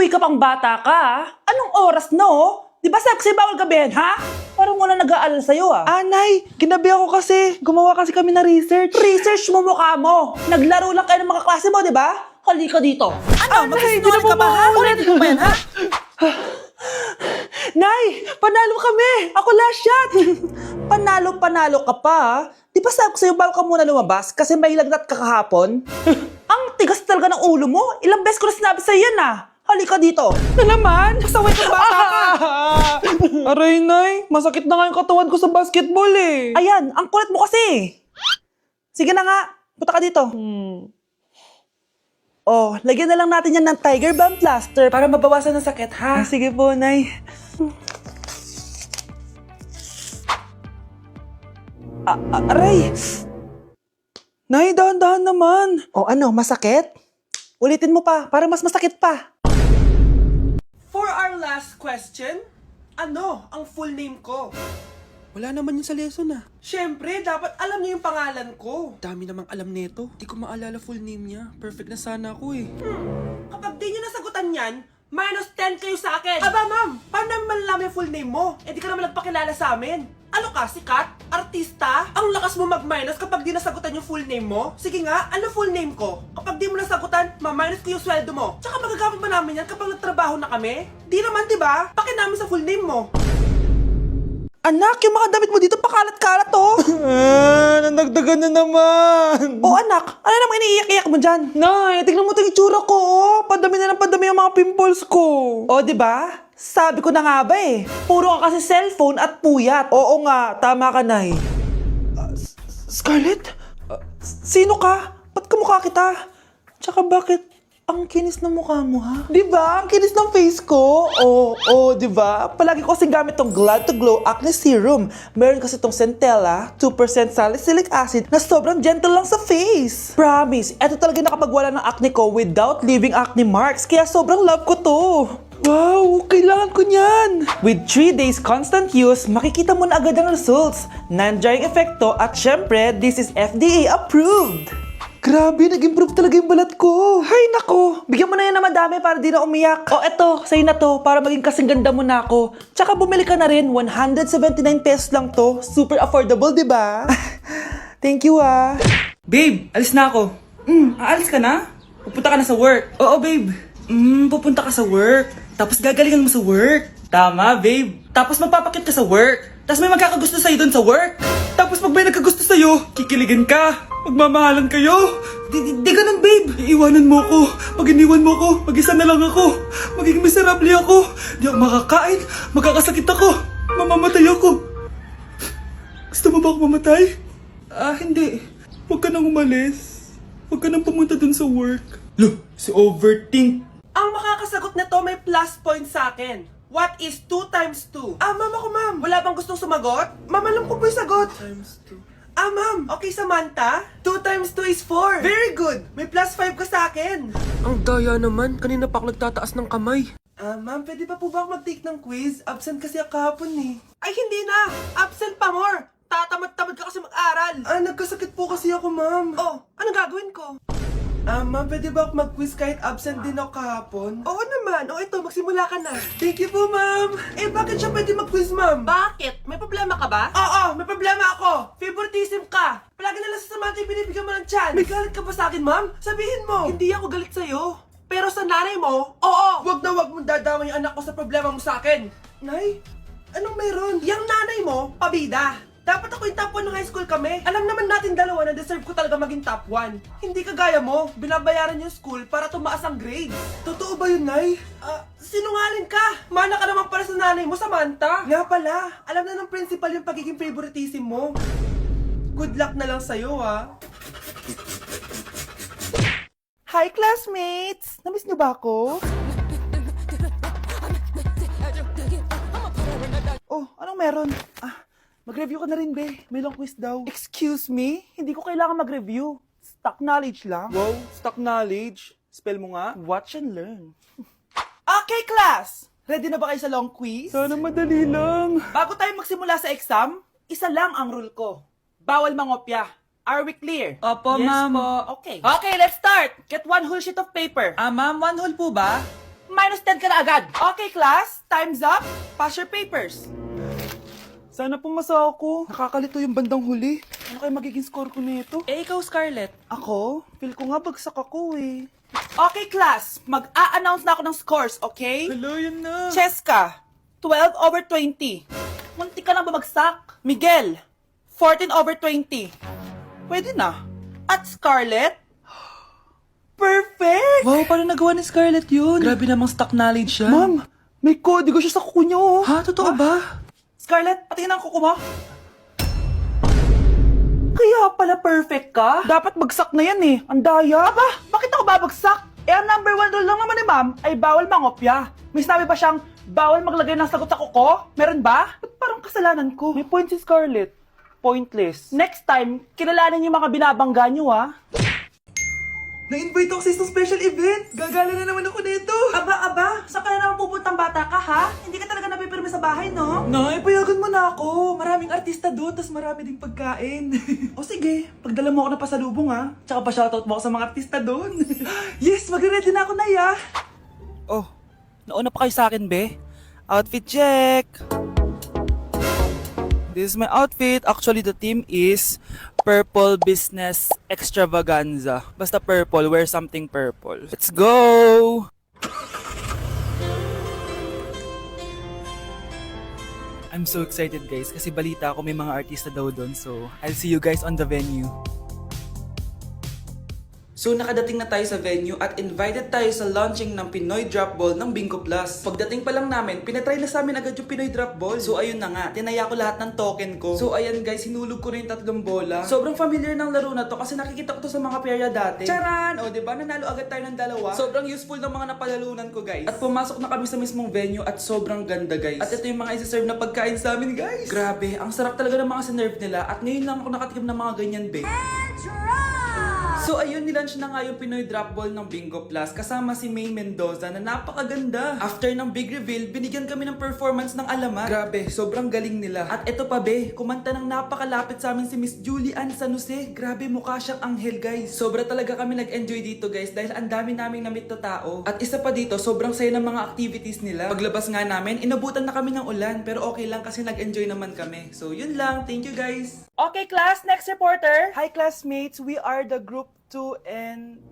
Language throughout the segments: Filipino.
Uy, kapang bata ka, ah. Anong oras na, oh? Di ba sexy bawal gabihin, ha? Parang wala nag-aalala sa'yo, ah. Anay, ginabi ako kasi. Gumawa kasi kami na research. Research mo mukha mo. Naglaro lang kayo ng mga klase mo, di ba? Halika dito. Ano, magsisinungaling ka ba, ha? Ulitin mo ba yan, ha? Nay, panalo kami. Ako last shot. Panalo ka pa, ha? Di ba sabi ko sa'yo bago ka muna lumabas kasi may lagnat ka kahapon? Ang tigas talaga ng ulo mo. Ilang beses ko na sinabi sa'yo yan, ah. Halika dito. Na naman? Pasaway kang bata ka. Aray, Nay. Masakit na nga yung katawan ko sa basketball eh. Ayan, ang kulit mo kasi. Sige na nga, punta ka dito. Oh, lagyan na lang natin yan ng Tiger Balm plaster para mabawasan ng sakit, ha? Sige po, Nay. Aray! Nay, dahan-dahan naman. Oh, ano, masakit? Ulitin mo pa, para mas masakit pa. For our last question, ano ang full name ko? Wala naman yun sa lesson ah. Siyempre, dapat alam niyo yung pangalan ko. Dami namang alam nito. Di ko maalala full name niya. Perfect na sana ako eh. Kapag di niyo nasagutan yan, minus 10 kayo sa akin. Aba ma'am, paano namin malalaman yung full name mo? Eh di ka naman nagpakilala sa amin. Ano ka, sikat? Artista? Ang lakas mo mag-minus kapag di nasagutan yung full name mo? Sige nga, ano full name ko? Kapag di mo nasagutan, ma-minus ko yung sweldo mo. Tsaka magagamit ba namin yan kapag nagtrabaho na kami? Di naman, di ba? Pakin namin sa full name mo. Anak, yung mga damit mo dito pakalat-kalat, oh. Nandagdagan na naman. Oh, anak, ano namang iniiyak-iyak mo dyan? Nay, tignan mo itong itsura ko. Oh. Padami na ng padami yung mga pimples ko. Oh, di ba? Sabi ko na nga ba eh. Puro ka kasi cellphone at puyat. Oo nga, tama ka, Nay. Scarlett? Sino ka? Ba't kamukha kita? Tsaka bakit ang kinis ng mukha mo, ha? Di ba? Ang kinis ng face ko. Oh, di ba? Palagi ko kasing gamit tong Glad to Glow Acne Serum. Meron kasi tong Centella, 2% salicylic acid na sobrang gentle lang sa face. Promise, eto talaga nakapagwala ng acne ko without leaving acne marks. Kaya sobrang love ko to. Wow, kailangan ko niyan. With 3 days constant use, makikita mo na agad ang results. Non-drying epekto at syempre, this is FDA approved. Grabe, nag-improve talaga yung balat ko. Hay nako, bigyan mo na yan na madami para di na umiyak. O eto, sa'yo na to para maging kasing ganda mo na ako. Tsaka bumili ka na rin, 179 pesos lang to. Super affordable, di ba? Thank you ah. Babe, alis na ako. Aalis ka na? Pupunta ka na sa work. Oo, babe. Pupunta ka sa work. Tapos gagalingan mo sa work. Tama, babe. Tapos magpapakit ka sa work. Tapos may magkakagusto sa'yo dun sa work. Tapos pag may nagkagusto sa'yo, kikiligan ka. Magmamahalan kayo. Di ganun, babe. Iiwanan mo ako. Pag iniwan mo ako, mag-isa na lang ako. Magiging miserable ako. Di ako makakain. Magkakasakit ako. Mamamatay ako. Gusto mo ba ako mamatay? Hindi. Huwag ka nang umalis. Huwag ka nang pumunta dun sa work. Look, si overthink. Ang makakasagot na to may plus point sa akin. What is 2 times 2? Ma'am ako, ma'am. Wala bang gustong sumagot? Ma'am, alam ko po yung sagot. 2 times 2. Ma'am. Okay, Samantha. 2 times 2 is 4. Very good. May plus 5 ka sa akin. Ang daya naman. Kanina pa ako nagtataas ng kamay. Ma'am, pwede pa po ba ako mag-take ng quiz? Absent kasi ako kahapon eh. Ay, hindi na. Absent pa more. Tatamad-tamad ka kasi mag-aral. Nagkasakit po kasi ako, ma'am. Oh, anong gagawin ko? Ma'am, pwede ba ako mag-quiz kahit absent din ako kahapon? Oo naman. O ito, magsimula ka na. Thank you po, ma'am. Bakit siya pwede mag-quiz, ma'am? Bakit? May problema ka ba? Oo, may problema ako. Favoritism ka. Palagi na lang sa Samantha yung binibigyan mo ng chance. May galit ka ba sa akin, ma'am? Sabihin mo. Hindi ako galit sa'yo. Pero sa nanay mo, oo. Wag na wag mong dadama yung anak ko sa problema mo sa akin. Nay, anong meron? Yang nanay mo, pabida. Dapat ako yung top 1 ng high school kami. Alam naman natin dalawa na deserve ko talaga maging top 1. Hindi kagaya mo, binabayaran yung school para tumaas ang grades. Totoo ba yun, Nay? Sinungaling ka! Mana ka naman para sa nanay mo, Samantha. Nga pala, alam na ng principal yung pagiging favoritism mo. Good luck na lang sa'yo, Hi classmates! Namiss niyo ba ako? Oh, anong meron? Mag-review ka na rin, be. May long quiz daw. Excuse me? Hindi ko kailangan mag-review. Stock knowledge lang. Wow, stock knowledge. Spell mo nga. Watch and learn. Okay, class! Ready na ba kayo sa long quiz? Sana madali lang. Bago tayo magsimula sa exam, isa lang ang rule ko. Bawal mangopya. Are we clear? Opo, Yes ma'am. po. Okay. Okay, let's start. Get 1 whole sheet of paper. Ma'am, 1 whole po ba? minus 10 ka na agad. Okay, class, time's up. Pass your papers. Sana pumasa ako. Nakakalito yung bandang huli. Ano kayo magiging score ko nito? Eh, ikaw, Scarlett. Ako? Feel ko nga bagsak ako eh. Okay, class, mag-a-announce na ako ng scores, okay? Hello, yun na. Cheska, 12/20. Munti ka lang bumagsak. Miguel, 14/20. Pwede na. At Scarlett, perfect! Wow, paano nagawa ni Scarlett yun? Grabe namang stock knowledge yan. Ma'am, may kodigo siya sa kuko niya oh. Ha? Totoo ba? Scarlett, patingin ang kuko mo. Kaya pala perfect ka? Dapat bagsak na yan eh. Ang daya. Aba, bakit ako babagsak? Eh, ang number 1 rule lang naman ni ma'am ay bawal mangopya. May sinabi ba siyang bawal maglagay ng sagot sa kuko? Meron ba? Ba't parang kasalanan ko? May point si Scarlett. Pointless. Next time, kilalanin yung mga binabangga nyo, ha? Na-invite ako sa isang special event. Gagala na naman ako nito. Aba, saan ka na naman pupuntang bata ka, ha? Hindi ka talaga napipirme sa bahay, no? Nay, payagan mo na ako. Maraming artista doon, tas marami ding pagkain. O sige, pagdala mo ako ng pasalubong, ha? Tsaka pa-shoutout mo ako sa mga artista doon. Yes, magre-ready na ako, Nay, ah. Oh, nauna pa kayo sa akin, be? Outfit check! This is my outfit. Actually, the theme is Purple Business Extravaganza. Basta purple, wear something purple. Let's go! I'm so excited, guys, kasi balita ako may mga artista daw doon. So, I'll see you guys on the venue. So nakadating na tayo sa venue at invited tayo sa launching ng Pinoy Drop Ball ng Bingo Plus. Pagdating pa lang namin, pinatry na sa amin agad yung Pinoy Drop Ball. So ayun na nga, tinaya ko lahat ng token ko. So ayan guys, hinulog ko na yung 3 bola. Sobrang familiar ng laro na to kasi nakikita ko to sa mga perya dati. Charan! O diba, nanalo agad tayo ng 2. Sobrang useful ng mga napalalunan ko guys. At pumasok na kami sa mismong venue at sobrang ganda guys. At ito yung mga isi-serve na pagkain sa amin guys. Grabe, ang sarap talaga ng mga sinerve nila at ngayon lang ako nakatikim ng mga ganyan be. So ayun, nilaunch na nga yung Pinoy Drop Ball ng Bingo Plus kasama si May Mendoza na napakaganda. After ng big reveal, binigyan kami ng performance ng alamat. Grabe, sobrang galing nila. At eto pa be, kumanta ng napakalapit sa amin si Miss Julie Ann San Jose. Grabe, mukha siyang anghel guys. Sobra talaga kami nag-enjoy dito guys dahil ang dami naming na-meet na tao. At isa pa dito, sobrang saya ng mga activities nila. Paglabas nga namin, inabutan na kami ng ulan pero okay lang kasi nag-enjoy naman kami. So yun lang, thank you guys. Okay class, next reporter. Hi classmates, we are the group 2 and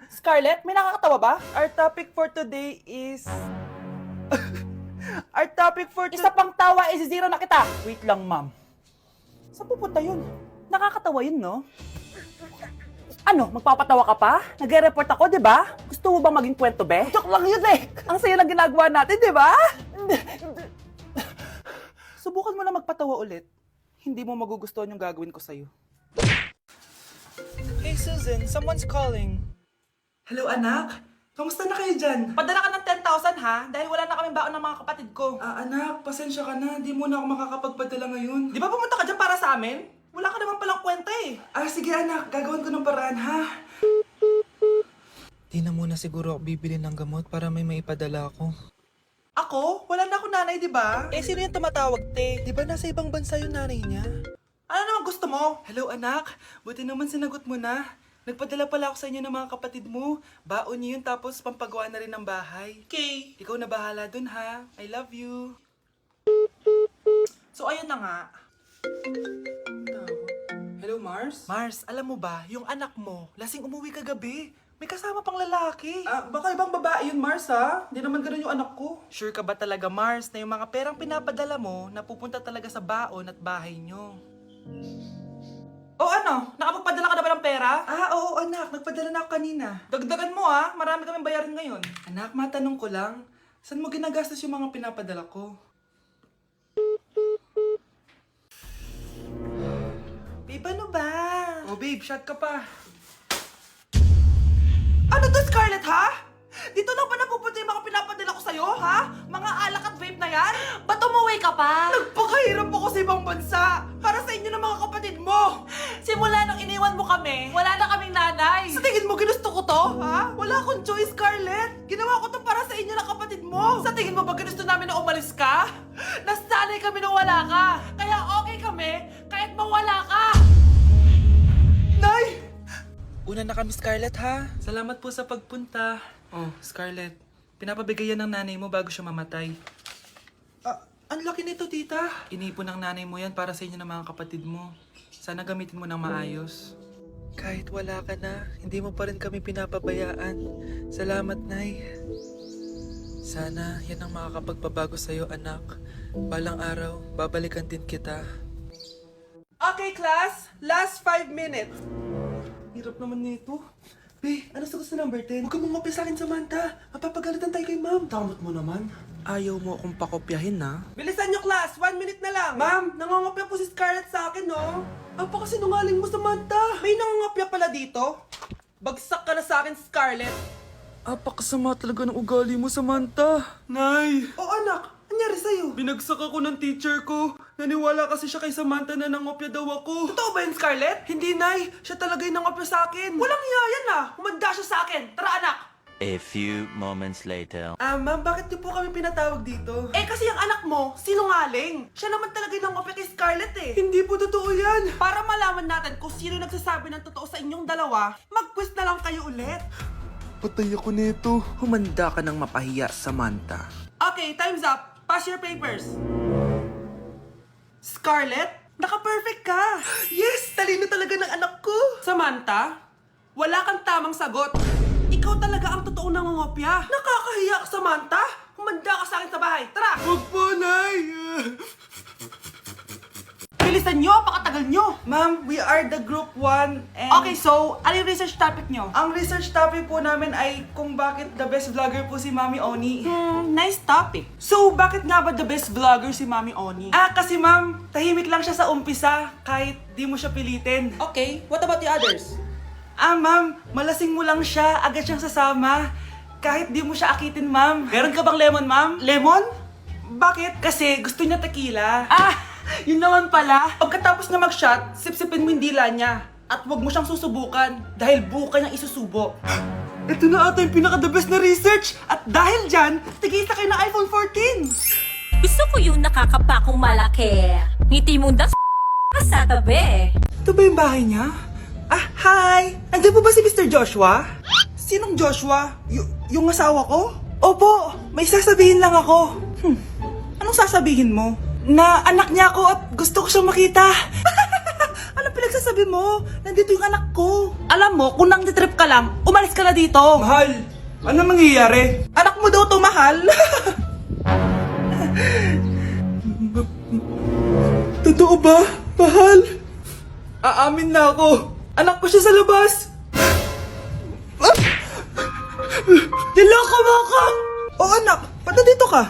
Scarlett, may nakakatawa ba? our topic for today is Isa pang tawa, isi-zero na kita. Wait lang, ma'am. Saan pupunta yun? Nakakatawa yun, no? Ano, magpapatawa ka pa? Nagre-report ako, di ba? Gusto mo bang maging kwento, be? Joke lang yun eh. Ang saya ng ginagawa natin, di ba? Subukan mo na magpatawa ulit. Hindi mo magugustuhan yung gagawin ko sa'yo. Hey Susan, someone's calling. Hello anak, kamusta na kayo dyan? Padala ka ng 10,000 ha? Dahil wala na kaming baon ng mga kapatid ko. Anak, pasensya ka na, di mo na ako makakapagpadala ngayon. Di ba pumunta ka dyan para sa amin? Wala ka naman palang kwenta eh. Sige anak, gagawin ko ng paraan ha. Di na muna siguro ako bibili ng gamot para may maipadala ako. Ako? Wala na ako nanay, di ba? Eh, sino yung tumatawag, te? Di ba nasa ibang bansa yung nanay niya? Ano naman gusto mo? Hello anak, buti naman sinagot mo na. Nagpadala pala ako sa inyo ng mga kapatid mo. Baon niyo yun tapos pampagawa na rin ng bahay. Okay. Ikaw na bahala dun ha. I love you. So ayun na nga. Hello Mars? Mars, alam mo ba, yung anak mo, lasing umuwi kagabi. May kasama pang lalaki. Baka ibang babae yun Mars ha. Hindi naman ganun yung anak ko. Sure ka ba talaga, Mars, na yung mga perang pinapadala mo napupunta talaga sa baon at bahay nyo? O ano? Nakapagpadala ka na ba ng pera? Oo anak, nagpadala na ako kanina. Dagdagan mo ah. Marami kaming bayarin ngayon. Anak, matanong ko lang, saan mo ginagastos yung mga pinapadala ko? Babe, ano ba? Oh babe, shot ka pa. Ano to, Scarlett, ha? Dito lang ba napupunta yung mga pinapadala ko sa'yo, ha? Mga alak at vape na yan? Ba't umuwi ka pa? Nagpakahirap ako sa ibang bansa para sa inyo ng mga kapatid mo. Simula nung iniwan mo kami, wala na kaming nanay. Sa tingin mo ginusto ko to, ha? Wala akong choice, Scarlett. Ginawa ko to para sa inyo ng kapatid mo. Sa tingin mo ba ginusto namin na umalis ka? Nasanay kami na wala ka. Kaya okay kami kahit mawala ka. Nay! Una na kami, Scarlett, ha? Salamat po sa pagpunta. Oh, Scarlett, pinapabigay yan ng nanay mo bago siya mamatay. Ang laki nito, tita. Inipon ng nanay mo yan para sa inyo ng mga kapatid mo. Sana gamitin mo ng maayos. Kahit wala ka na, hindi mo pa rin kami pinapabayaan. Salamat, Nay. Sana yan ang makakapagpabago sa'yo, anak. Balang araw, babalikan din kita. Okay, class. Last 5 minutes. Hirap naman nito. Be, ano sagot sa number 10? Huwag ka mong sa akin, Samantha. Mapapagalitan tayo kay ma'am. Tamot mo naman. Ayaw mo akong pakopyahin, na? Bilisan nyo, class. 1 minute na lang. Ma'am, nangongopya po si Scarlett sa akin, no? Apakasinungaling mo, Samantha. May nangongopya pala dito. Bagsak ka na sa akin, Scarlett. Apakasama talaga ng ugali mo, Samantha. Nay, O anak, anyari sa'yo? binagsak ako ng teacher ko. Naniwala kasi siya kay Samantha na nangopya daw ako. Totoo ba yun, Scarlett? Hindi, Nay. Siya talaga yung nangopya sa akin. Walang iya yan, ah. Humanda siya sa akin. Tara, anak. A few moments later. Ma'am, bakit niyo po kami pinatawag dito? Kasi yung anak mo, sinungaling. Siya naman talaga yung nangopya kay Scarlett, eh. Hindi po totoo yan. Para malaman natin kung sino nagsasabi ng totoo sa inyong dalawa, mag-quiz na lang kayo ulit. Patay ako nito. Humanda ka ng mapahiya, Samantha. Okay, time's up. Pass your papers. Scarlett, naka-perfect ka. Yes, talino talaga ng anak ko. Samantha, wala kang tamang sagot. Ikaw talaga ang totoong nangongopya. Nakakahiya ka, Samantha. Humanda ka sa akin sa bahay. Tara! Huwag po, Nay. Bilisan nyo, pakatagal nyo. Ma'am, we are the group 1 and... Okay, so, ano yung research topic nyo? Ang research topic po namin ay kung bakit the best vlogger po si Mami Oni. Nice topic. So, bakit nga ba the best vlogger si Mami Oni? Kasi ma'am, tahimik lang siya sa umpisa kahit di mo siya pilitin. Okay, what about the others? Ma'am, malasing mo lang siya, agad siyang sasama. Kahit di mo siya akitin, ma'am. Meron ka bang lemon, ma'am? Lemon? Bakit? Kasi gusto niya tequila. Yun naman pala. Pagkatapos na mag-shot, sipsipin mo yung dila niya. At huwag mo siyang susubukan dahil buka niyang isusubo. Ito na ata yung pinaka-the best na research. At dahil dyan, tigisa kayo ng iPhone 14. Gusto ko yung nakakapakong malaki. Ngiti mo das sa tabi. Ito ba yung bahay niya? Hi! Nandiyan po ba si Mr. Joshua? Sinong Joshua? Yung asawa ko? Opo, may sasabihin lang ako. Anong sasabihin mo? Na anak niya ako at gusto ko siyang makita. Ano pinagsasabi mo? Nandito yung anak ko. Alam mo, kung nang trip ka lang, umalis ka na dito. Mahal, ano mangyayari? Anak mo daw to, mahal. Totoo ba? Mahal? Aamin na ako. Anak ko siya sa labas. Niloko mo ako! O anak, ba't nandito ka?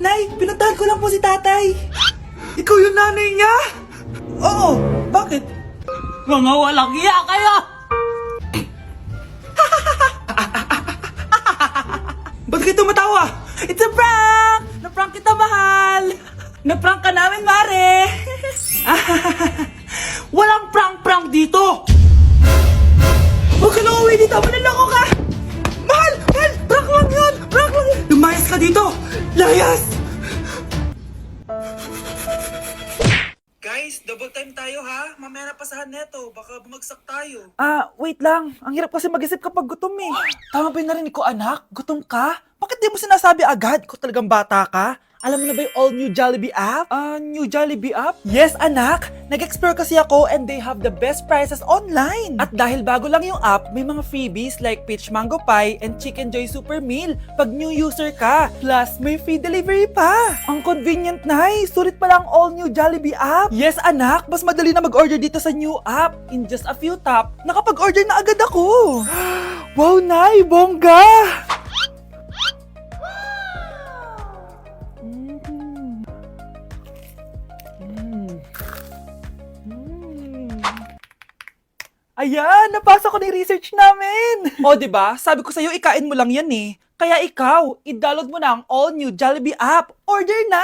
Nay, pinuntahan ko lang po si tatay. Ikaw yung nanay niya? Oo, bakit? Mga walang iya kayo! Ba't kayo tumatawa? It's a prank! Na-prank kita, mahal! Na-prank ka namin, Mare. Walang prank-prank dito! Huwag ka na uwi dito! Manaloko ka! Mahal! Mahal! Prank lang yun! Prank lang yun! Lumayas ka dito. Layas! Guys, double time tayo ha. Mamaya na pasahan neto. Baka bumagsak tayo. Wait lang. Ang hirap kasi mag-isip kapag gutom eh. Tama ba yung narinig ko, anak? Gutom ka? Bakit di mo sinasabi agad? Ikaw talagang bata ka? Alam mo na ba yung all-new Jollibee app? New Jollibee app? Yes, anak! Nag-explore kasi ako and they have the best prices online. At dahil bago lang yung app, may mga freebies like Peach Mango Pie and Chicken Joy Super Meal pag new user ka. Plus, may free delivery pa. Ang convenient, Nay. Sulit pala ang all-new Jollibee app. Yes, anak. Mas madali na mag-order dito sa new app. In just a few tap, nakapag-order na agad ako. Wow, Nay! Bongga! Ayan, napasa ko na yung research namin. O, di ba? Sabi ko sa'yo, ikain mo lang yan eh. Kaya ikaw, i-download mo na ang all-new Jollibee app. Order na!